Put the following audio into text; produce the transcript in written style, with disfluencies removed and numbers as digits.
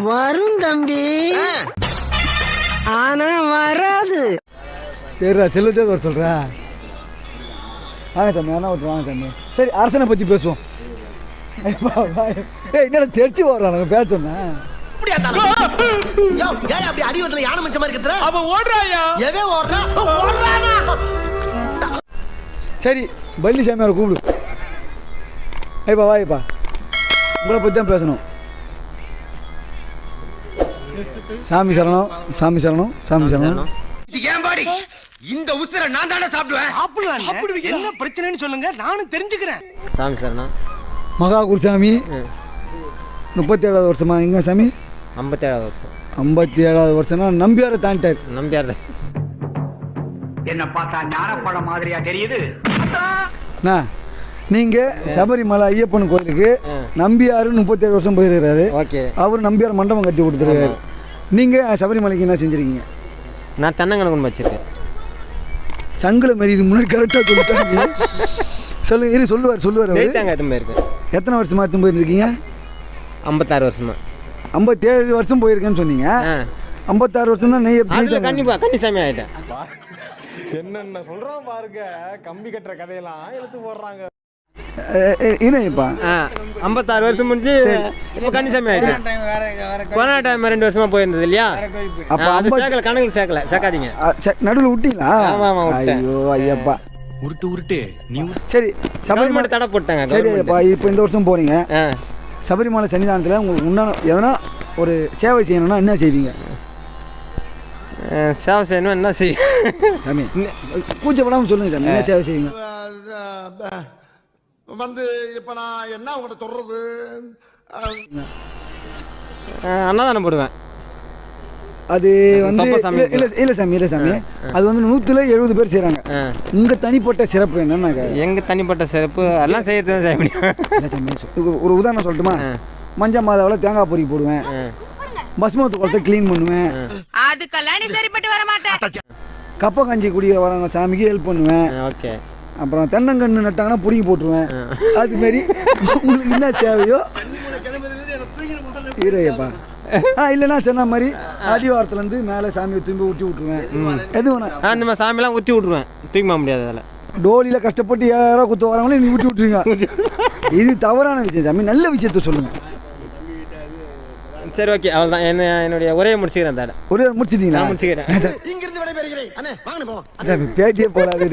வரும் தம்பி, ஆனா வராது. சரிடா, செல்வத்தே வர சொல்கிறா. வாங்க தம்பி, ஆனால் ஒருத்தர் வாங்க தம்பி. சரி, அரசனை பற்றி பேசுவோம். ஏய், என்னடா தெரிச்சு போடுறான், நாங்கள் பேச சொன்னேன். சரி, பள்ளி சாமியாரை கூப்பிடு. ஐப்பா வாய்ப்பா, உங்களை பற்றி தான் பேசணும். சாமி சரணம், சாமி சரணம், சாமி சரணம். இந்த உசுரை நான் தானே சாப்பிடுவேன். என்ன பிரச்சனைன்னு சொல்லுங்க, நானும் தெரிஞ்சுக்கிறேன். சாமி சரணம். மகா குருசாமி 37வது வருஷமா? எங்க சாமி? 57வது வருஷம். 57வது வருஷம்னா நம்பியாரை தாண்டிட்டார். நம்பியார் என்ன பார்த்தா ஞானப்படம் மாதிரியா தெரியுது? நீங்க சபரிமலை ஐயப்பன் கோயிலுக்கு நம்பியாரு 37 வருஷம் போயிருக்கிறாரு. ஓகே. அவர் நம்பியார் மண்டபம் கட்டி கொடுத்துருக்காரு. நீங்க சபரிமலைக்கு என்ன செஞ்சிருக்கீங்க? நான் தென்னங்கணக்கு வச்சிருக்கேன். சங்கில மாரி இது முன்னாடி கரெக்டாக சொல்லிட்டாங்க. சொல்லுங்க, இரு சொல்லுவார். எத்தனை வருஷமா எடுத்து போயிருக்கீங்க? 56 வருஷமா. 57 வருஷம் போயிருக்கேன்னு சொன்னீங்க. 56 வருஷம் தான் நெய் கன்னிசாமி ஆகிட்டேன். என்னென்ன சொல்கிறோம் பாருங்க, கம்பி கட்டுற கதையெல்லாம் எடுத்து போடுறாங்க. இணைப்பா 56 வருஷம் முடிஞ்சு இப்போ கன்னிசாமி ஆகிட்டேன். கொரோனா டைம் 2 வருஷமா போயிருந்தது இல்லையா? அப்போ அது சேர்க்கல, கணக்கு சேர்க்காதீங்க. நடுவில் விட்டீங்களா? ஆமாம். ஐயோ ஐயப்பா, உருட்டு நீ. சரி, சபரிமலை தடை போட்டாங்க. சரி ஐயப்பா, இப்போ இந்த வருஷம் போறீங்க. சபரிமலை சன்னிதானத்தில் உங்களுக்கு உண்டான எதனா ஒரு சேவை செய்யணும்னா என்ன செய்வீங்க? சேவை செய்யணும், என்ன சாமி கூச்சப்படாமல் சொல்லுங்க சாமி, என்ன சேவை செய்வீங்க? இப்போ நான் என்ன உங்கள்கிட்ட சொல்றது? அன்னதானம் போடுவேன். அது வந்து இல்லை சாமி, அது வந்து 170 பேர் செய்கிறாங்க. உங்கள் தனிப்பட்ட சிறப்பு என்னன்னா? எங்கள் தனிப்பட்ட சிறப்பு எல்லாம் செய்யறது செய்ய முடியும். இல்லை சாமி, ஒரு உதாரணம் சொல்லட்டுமா? மஞ்சள் மாதாவில் தேங்காய் பொறி போடுவேன், பசுமத்து குளத்தை க்ளீன் பண்ணுவேன், கப்பை கஞ்சி குடிய வரவங்க சாமிக்கு ஹெல்ப் பண்ணுவேன். ஓகே. அப்புறம் தென்னங்கன்று நட்டாங்கன்னா பிடிங்கி போட்டுருவேன். அதுமாரி உங்களுக்கு என்ன தேவையோ ஹீரோப்பா. இல்லைன்னா சொன்ன மாதிரி அடிவாரத்துலேருந்து மேலே சாமியை திரும்பி ஊட்டி விட்டுருவேன். எது வேணா அந்த மாதிரி சாமியெல்லாம் ஊற்றி விட்ருவேன், தூக்க முடியாது. அதில் டோலியில் கஷ்டப்பட்டு 7000 ரூபா குத்து வரவங்களே நீங்கள் ஊட்டி விட்டுருவீங்க. இது தவறான விஷயம் சாமி, நல்ல விஷயத்த சொல்லுங்கள். சரி, ஓகே, அவ்வளோதான். என்னுடைய உரையை முடிச்சுக்கிறேன். தாட ஒரே முடிச்சிட்டீங்களா? முடிச்சுக்கிறேன். பேட்டியே போடாது.